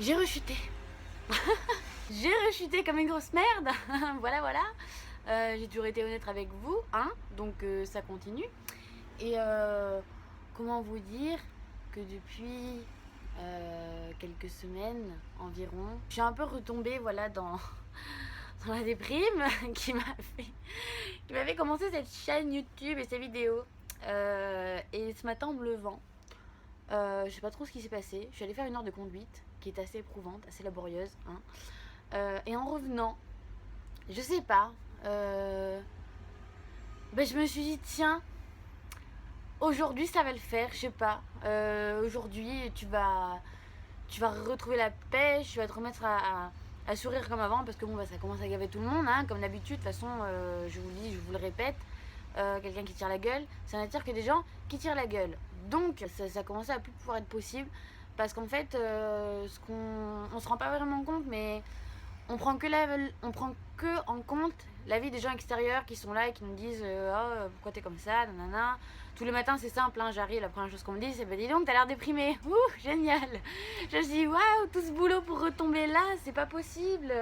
J'ai rechuté. J'ai rechuté comme une grosse merde. Voilà. J'ai toujours été honnête avec vous, hein, donc ça continue. Et comment vous dire que depuis quelques semaines environ, je suis un peu retombée, voilà, dans la déprime qui m'avait commencé cette chaîne YouTube et ces vidéos. Et ce matin en me levant, je sais pas trop ce qui s'est passé. Je suis allée faire une heure de conduite qui est assez éprouvante, assez laborieuse, hein. Et en revenant, je sais pas, je me suis dit tiens, aujourd'hui ça va le faire, je sais pas. Aujourd'hui tu vas retrouver la pêche, tu vas te remettre à sourire comme avant parce que bon ça commence à gaver tout le monde, hein, comme d'habitude. De toute façon, je vous le dis, je vous le répète, quelqu'un qui tire la gueule, ça n'attire que des gens qui tirent la gueule. Donc ça commençait à plus pouvoir être possible parce qu'en fait, on se rend pas vraiment compte, mais on prend que en compte la vie des gens extérieurs qui sont là et qui nous disent oh, pourquoi t'es comme ça, nanana. Tous les matins c'est simple, hein, j'arrive, la première chose qu'on me dit c'est bah dis donc t'as l'air déprimé. Ouh, génial. Je me dis waouh, tout ce boulot pour retomber là, c'est pas possible.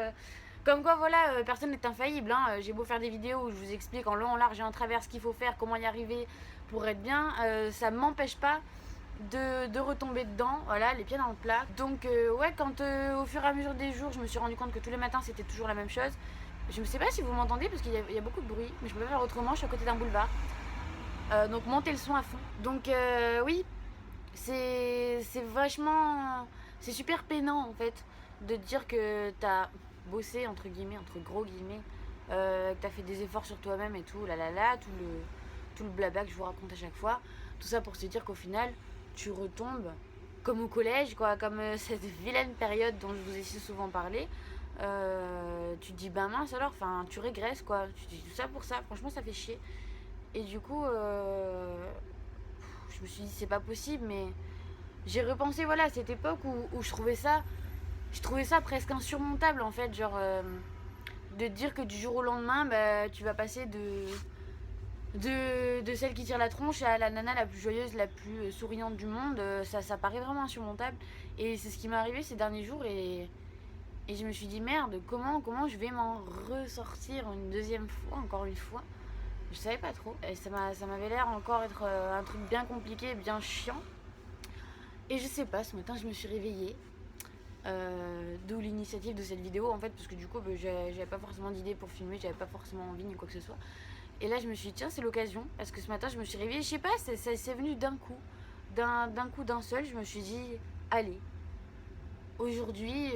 Comme quoi voilà, personne n'est infaillible, hein. J'ai beau faire des vidéos où je vous explique en long, en large et en travers ce qu'il faut faire, comment y arriver pour être bien, ça m'empêche pas de retomber dedans, voilà, les pieds dans le plat. Donc ouais, quand au fur et à mesure des jours, je me suis rendu compte que tous les matins c'était toujours la même chose. Je ne sais pas si vous m'entendez parce qu'il y a beaucoup de bruit, mais je peux pas faire autrement, je suis à côté d'un boulevard. Donc montez le son à fond. Donc oui, c'est vachement... C'est super peinant en fait de dire que t'as bossé entre guillemets, entre gros guillemets, que t'as fait des efforts sur toi-même et tout, tout le blabla que je vous raconte à chaque fois. Tout ça pour se dire qu'au final, tu retombes comme au collège, quoi, comme cette vilaine période dont je vous ai si souvent parlé. Tu te dis, ben mince alors, enfin, tu régresses, quoi. Tu te dis tout ça pour ça, franchement, ça fait chier. Et du coup, je me suis dit, c'est pas possible, mais j'ai repensé, voilà, à cette époque où je trouvais ça presque insurmontable, en fait, genre, de te dire que du jour au lendemain, bah, tu vas passer de celle qui tire la tronche à la nana la plus joyeuse, la plus souriante du monde. Ça paraît vraiment insurmontable. Et c'est ce qui m'est arrivé ces derniers jours. Et je me suis dit, merde, comment je vais m'en ressortir une deuxième fois, encore une fois. Je savais pas trop. Et ça m'avait l'air encore être un truc bien compliqué, bien chiant. Et je sais pas, ce matin, je me suis réveillée. D'où l'initiative de cette vidéo, en fait, parce que du coup, j'avais pas forcément d'idée pour filmer, j'avais pas forcément envie ni quoi que ce soit. Et là, je me suis dit, tiens, c'est l'occasion. Parce que ce matin, je me suis réveillée, je sais pas, c'est venu d'un coup. D'un coup, d'un seul, je me suis dit, allez, aujourd'hui,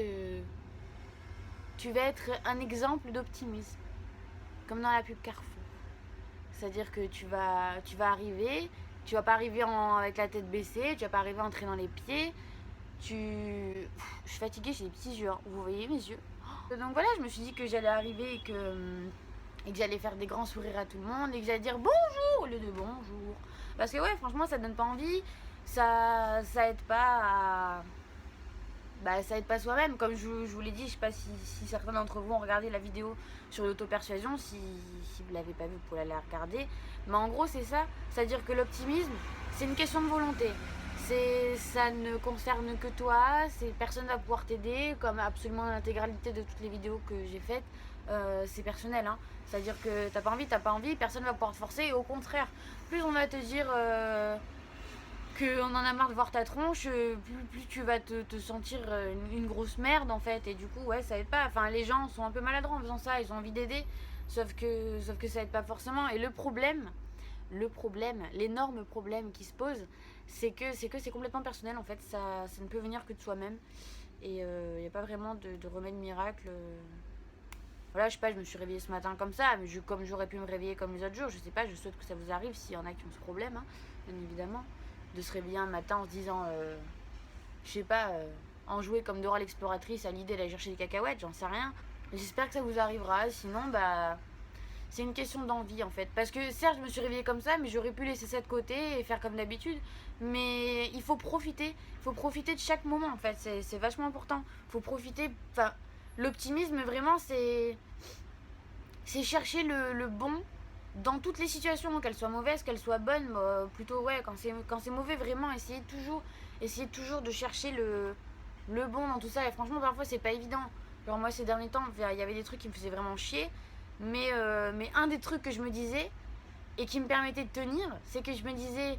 tu vas être un exemple d'optimisme. Comme dans la pub Carrefour. C'est-à-dire que tu vas arriver, tu vas pas arriver avec la tête baissée, tu vas pas arriver en traînant les pieds. Je suis fatiguée, j'ai des petits yeux, hein. Vous voyez mes yeux. Donc voilà, je me suis dit que j'allais arriver et que j'allais faire des grands sourires à tout le monde et que j'allais dire bonjour au lieu de bonjour. Parce que ouais, franchement, ça donne pas envie. Ça aide pas à... Bah, ça aide pas soi-même. Comme je vous l'ai dit, je sais pas si certains d'entre vous ont regardé la vidéo sur l'auto-persuasion. Si vous l'avez pas vu, vous pouvez la regarder. Mais en gros, c'est ça. C'est-à-dire que l'optimisme, c'est une question de volonté. Ça ne concerne que toi, personne ne va pouvoir t'aider, comme absolument l'intégralité de toutes les vidéos que j'ai faites, c'est personnel, hein. C'est-à-dire que t'as pas envie, personne ne va pouvoir te forcer, et au contraire, plus on va te dire qu'on en a marre de voir ta tronche, plus tu vas te sentir une grosse merde en fait, et du coup ouais ça aide pas. Enfin les gens sont un peu maladroits en faisant ça, ils ont envie d'aider, sauf que ça aide pas forcément. Et l'énorme problème qui se pose, c'est que c'est complètement personnel en fait, ça ne peut venir que de soi-même. Et il n'y a pas vraiment de remède miracle. Voilà, je sais pas, je me suis réveillée ce matin comme ça, mais comme j'aurais pu me réveiller comme les autres jours, je sais pas, je souhaite que ça vous arrive s'il y en a qui ont ce problème, hein, bien évidemment. De se réveiller un matin en se disant, je sais pas, enjouer comme Dora l'exploratrice à l'idée d'aller chercher des cacahuètes, j'en sais rien. J'espère que ça vous arrivera, sinon bah c'est une question d'envie en fait. Parce que certes, je me suis réveillée comme ça, mais j'aurais pu laisser ça de côté et faire comme d'habitude. Mais il faut profiter de chaque moment en fait, c'est vachement important. Il faut profiter, enfin, l'optimisme vraiment c'est chercher le bon dans toutes les situations, qu'elles soient mauvaises, qu'elles soient bonnes, plutôt ouais, quand c'est mauvais vraiment, essayer toujours de chercher le bon dans tout ça. Et franchement, parfois, c'est pas évident. Genre, moi, ces derniers temps, il y avait des trucs qui me faisaient vraiment chier. Mais un des trucs que je me disais et qui me permettait de tenir, c'est que je me disais,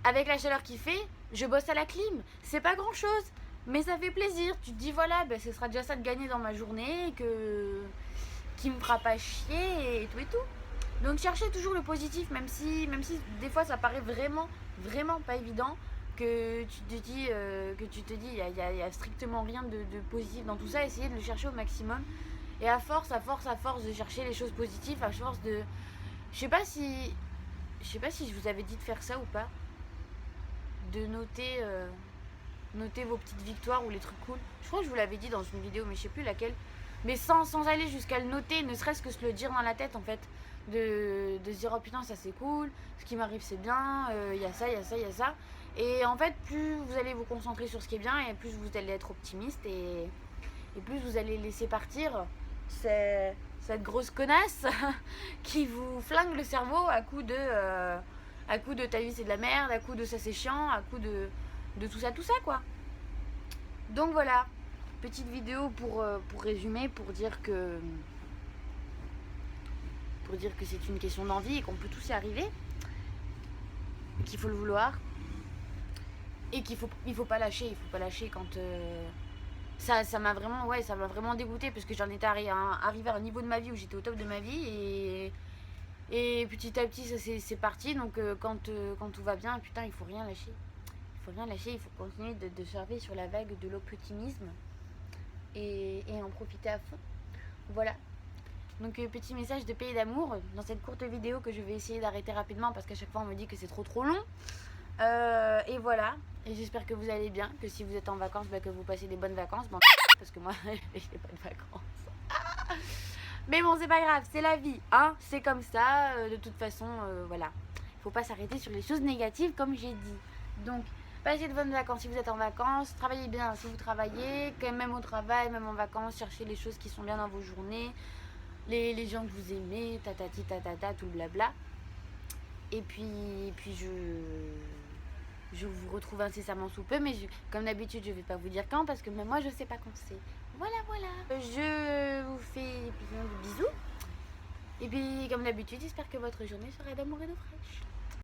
avec la chaleur qu'il fait, je bosse à la clim. C'est pas grand chose, mais ça fait plaisir. Tu te dis, voilà, ben, ce sera déjà ça de gagner dans ma journée, qui me fera pas chier et tout et tout. Donc cherchez toujours le positif, même si des fois ça paraît vraiment, vraiment pas évident, que tu te dis, il y a strictement rien de positif dans tout ça. Essayez de le chercher au maximum. Et à force de chercher les choses positives, à force de... Je sais pas si je vous avais dit de faire ça ou pas. De noter vos petites victoires ou les trucs cool. Je crois que je vous l'avais dit dans une vidéo, mais je sais plus laquelle. Mais sans aller jusqu'à le noter, ne serait-ce que se le dire dans la tête en fait. De se dire oh putain ça c'est cool, ce qui m'arrive c'est bien, il y a ça, il y a ça, il y a ça. Et en fait plus vous allez vous concentrer sur ce qui est bien et plus vous allez être optimiste et plus vous allez laisser partir cette grosse connasse qui vous flingue le cerveau à coup de ta vie c'est de la merde, à coup de ça c'est chiant, à coup de tout ça quoi. Donc voilà, petite vidéo pour résumer, pour dire que c'est une question d'envie et qu'on peut tous y arriver, qu'il faut le vouloir et qu'il faut pas lâcher, quand ça m'a vraiment dégoûté parce que j'en étais arrivé à un niveau de ma vie où j'étais au top de ma vie et petit à petit ça c'est parti. Donc quand tout va bien, putain, il faut rien lâcher. Il faut continuer de surfer sur la vague de l'optimisme et en profiter à fond. Voilà. Donc petit message de paix et d'amour dans cette courte vidéo que je vais essayer d'arrêter rapidement parce qu'à chaque fois on me dit que c'est trop long. Et voilà. Et j'espère que vous allez bien, que si vous êtes en vacances, bah, que vous passez des bonnes vacances. Bon, parce que moi, j'ai pas de vacances. Mais bon, c'est pas grave, c'est la vie, hein. C'est comme ça. De toute façon, voilà. Faut pas s'arrêter sur les choses négatives, comme j'ai dit. Donc, passez de bonnes vacances si vous êtes en vacances. Travaillez bien si vous travaillez. Quand même au travail, même en vacances, cherchez les choses qui sont bien dans vos journées. Les gens que vous aimez, tatati, tatata, tout le blabla. Et puis je vous retrouve incessamment sous peu, mais comme d'habitude, je vais pas vous dire quand, parce que même moi, je sais pas quand c'est. Voilà. Je vous fais plein de bisous. Et puis, comme d'habitude, j'espère que votre journée sera d'amour et d'eau fraîche.